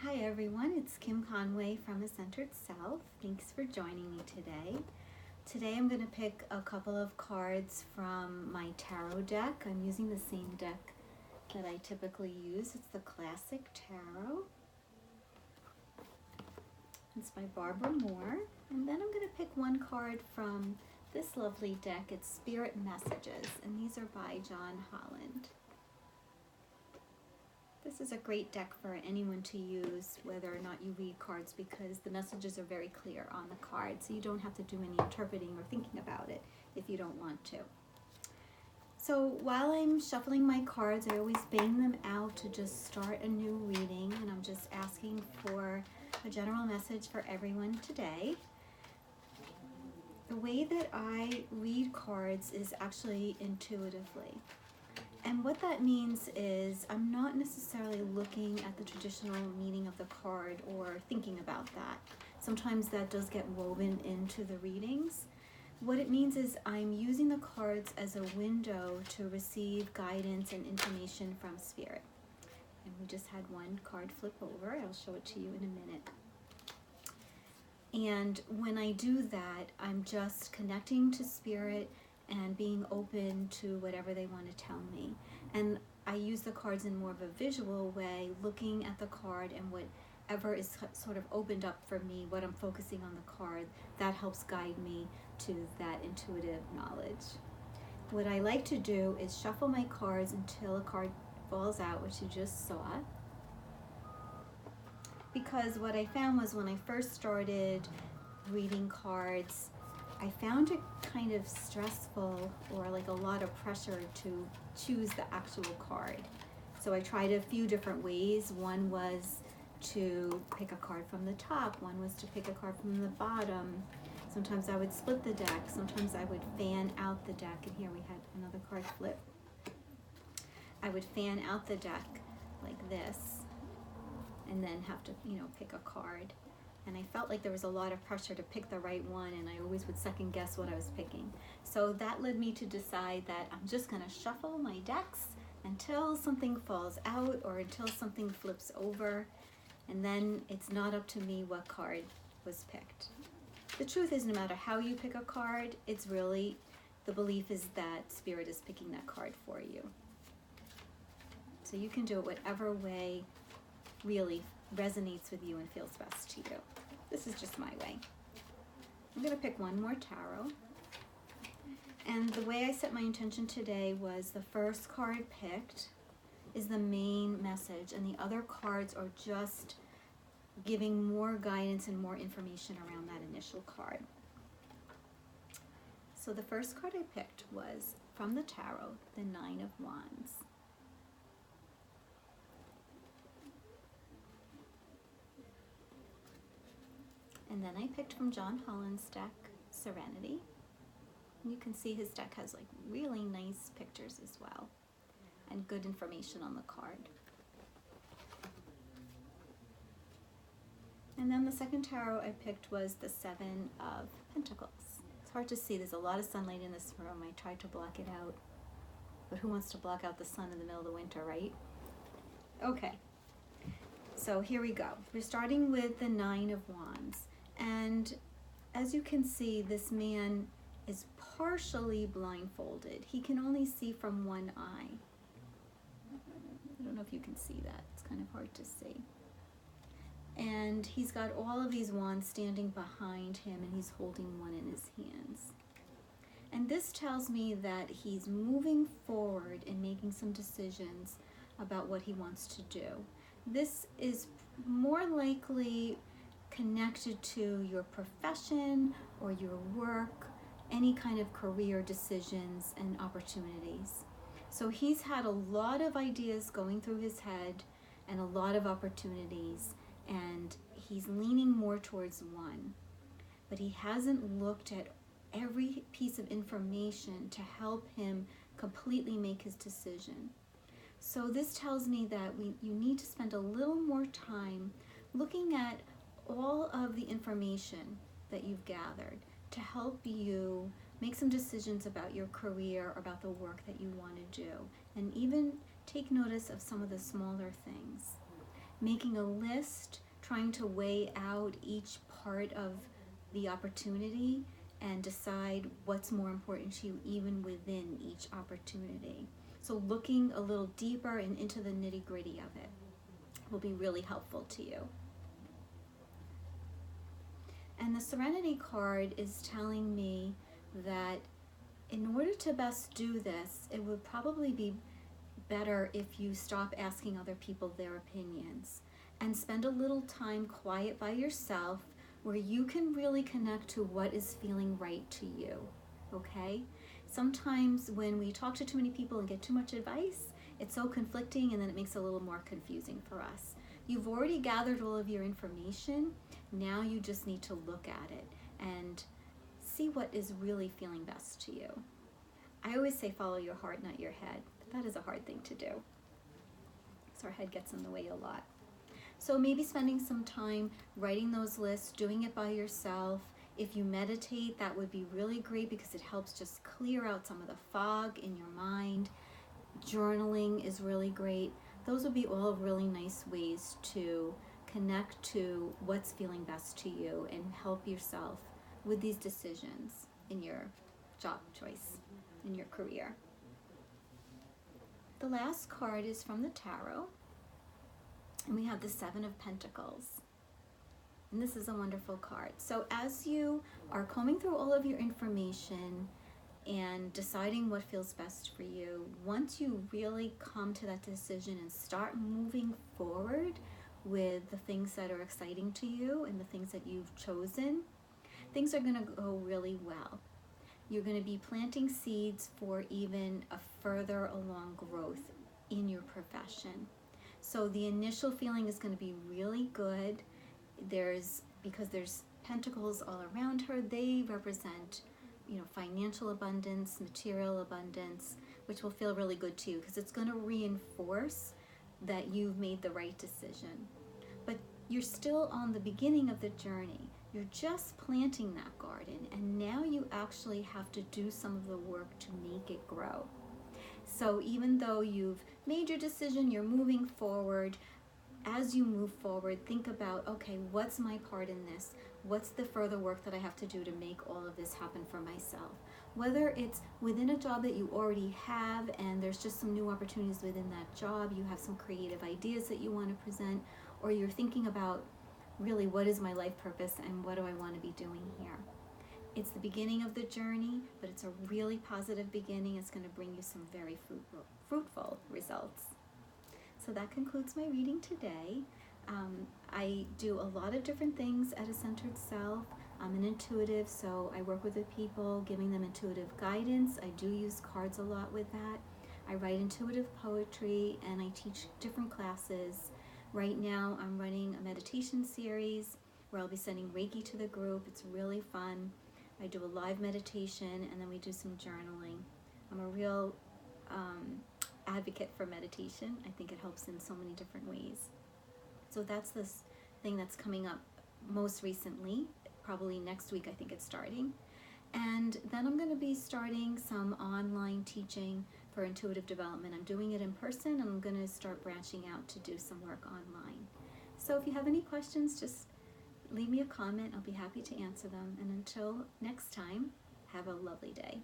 Hi everyone, it's Kim Conway from The Centered Self. Thanks for joining me today. Today I'm going to pick a couple of cards from my tarot deck. I'm using the same deck that I typically use. It's the Classic Tarot. It's by Barbara Moore. And then I'm going to pick one card from this lovely deck. It's Spirit Messages, and these are by John Holland. This is a great deck for anyone to use, whether or not you read cards, because the messages are very clear on the card, so you don't have to do any interpreting or thinking about it if you don't want to. So while I'm shuffling my cards, I always bang them out to just start a new reading, and I'm just asking for a general message for everyone today. The way that I read cards is actually intuitively. And what that means is I'm not necessarily looking at the traditional meaning of the card or thinking about that. Sometimes that does get woven into the readings. What it means is I'm using the cards as a window to receive guidance and information from Spirit. And we just had one card flip over. I'll show it to you in a minute. And when I do that, I'm just connecting to Spirit and being open to whatever they want to tell me. And I use the cards in more of a visual way, looking at the card, and whatever is sort of opened up for me, what I'm focusing on the card, that helps guide me to that intuitive knowledge. What I like to do is shuffle my cards until a card falls out, which you just saw. Because what I found was when I first started reading cards, I found it kind of stressful or like a lot of pressure to choose the actual card. So I tried a few different ways. One was to pick a card from the top. One was to pick a card from the bottom. Sometimes I would split the deck. Sometimes I would fan out the deck. And here we had another card flip. I would fan out the deck like this and then have to, pick a card. And I felt like there was a lot of pressure to pick the right one, and I always would second guess what I was picking. So that led me to decide that I'm just gonna shuffle my decks until something falls out or until something flips over, and then it's not up to me what card was picked. The truth is, no matter how you pick a card, it's really, the belief is that Spirit is picking that card for you. So you can do it whatever way really resonates with you and feels best to you. This is just my way. I'm going to pick one more tarot. And the way I set my intention today was the first card picked is the main message, and the other cards are just giving more guidance and more information around that initial card. So the first card I picked was from the tarot, the Nine of Wands. And then I picked from John Holland's deck, Serenity. And you can see his deck has like really nice pictures as well, and good information on the card. And then the second tarot I picked was the Seven of Pentacles. It's hard to see, there's a lot of sunlight in this room. I tried to block it out, but who wants to block out the sun in the middle of the winter, right? Okay, so here we go. We're starting with the Nine of Wands. And as you can see, this man is partially blindfolded. He can only see from one eye. I don't know if you can see that. It's kind of hard to see. And he's got all of these wands standing behind him, and he's holding one in his hands. And this tells me that he's moving forward and making some decisions about what he wants to do. This is more likely connected to your profession or your work, any kind of career decisions and opportunities. So he's had a lot of ideas going through his head and a lot of opportunities, and he's leaning more towards one. But he hasn't looked at every piece of information to help him completely make his decision. So this tells me that you need to spend a little more time looking at all of the information that you've gathered to help you make some decisions about your career, about the work that you want to do, and even take notice of some of the smaller things. making a list, trying to weigh out each part of the opportunity and decide what's more important to you even within each opportunity. So looking a little deeper and into the nitty-gritty of it will be really helpful to you. And the Serenity card is telling me that in order to best do this, it would probably be better if you stop asking other people their opinions and spend a little time quiet by yourself where you can really connect to what is feeling right to you, okay? Sometimes when we talk to too many people and get too much advice, it's so conflicting and then it makes it a little more confusing for us. You've already gathered all of your information. Now you just need to look at it and see what is really feeling best to you. I always say follow your heart, not your head, but that is a hard thing to do. So our head gets in the way a lot. So maybe spending some time writing those lists, doing it by yourself. If you meditate, that would be really great because it helps just clear out some of the fog in your mind. Journaling is really great. Those would be all really nice ways to connect to what's feeling best to you and help yourself with these decisions in your job choice, in your career. The last card is from the tarot, and we have the Seven of Pentacles. And this is a wonderful card. So as you are combing through all of your information and deciding what feels best for you, once you really come to that decision and start moving forward with the things that are exciting to you and the things that you've chosen, things are going to go really well. You're going to be planting seeds for even a further along growth in your profession. So the initial feeling is going to be really good. Because there's pentacles all around her, they represent, financial abundance, material abundance, which will feel really good to you because it's going to reinforce that you've made the right decision. But you're still on the beginning of the journey. You're just planting that garden, and now you actually have to do some of the work to make it grow. So even though you've made your decision, you're moving forward. As you move forward, think about, okay, what's my part in this? What's the further work that I have to do to make all of this happen for myself? Whether it's within a job that you already have and there's just some new opportunities within that job, you have some creative ideas that you want to present, or you're thinking about really what is my life purpose and what do I want to be doing here? It's the beginning of the journey, but it's a really positive beginning. It's going to bring you some very fruitful results. So that concludes my reading today. I do a lot of different things at A Centered Self. I'm an intuitive, so I work with the people, giving them intuitive guidance. I do use cards a lot with that. I write intuitive poetry, and I teach different classes. Right now, I'm running a meditation series where I'll be sending Reiki to the group. It's really fun. I do a live meditation, and then we do some journaling. I'm a real advocate for meditation. I think it helps in so many different ways. So that's this thing that's coming up most recently, probably next week I think it's starting. And then I'm going to be starting some online teaching for intuitive development. I'm doing it in person, and I'm going to start branching out to do some work online. So if you have any questions, just leave me a comment. I'll be happy to answer them. And until next time, have a lovely day.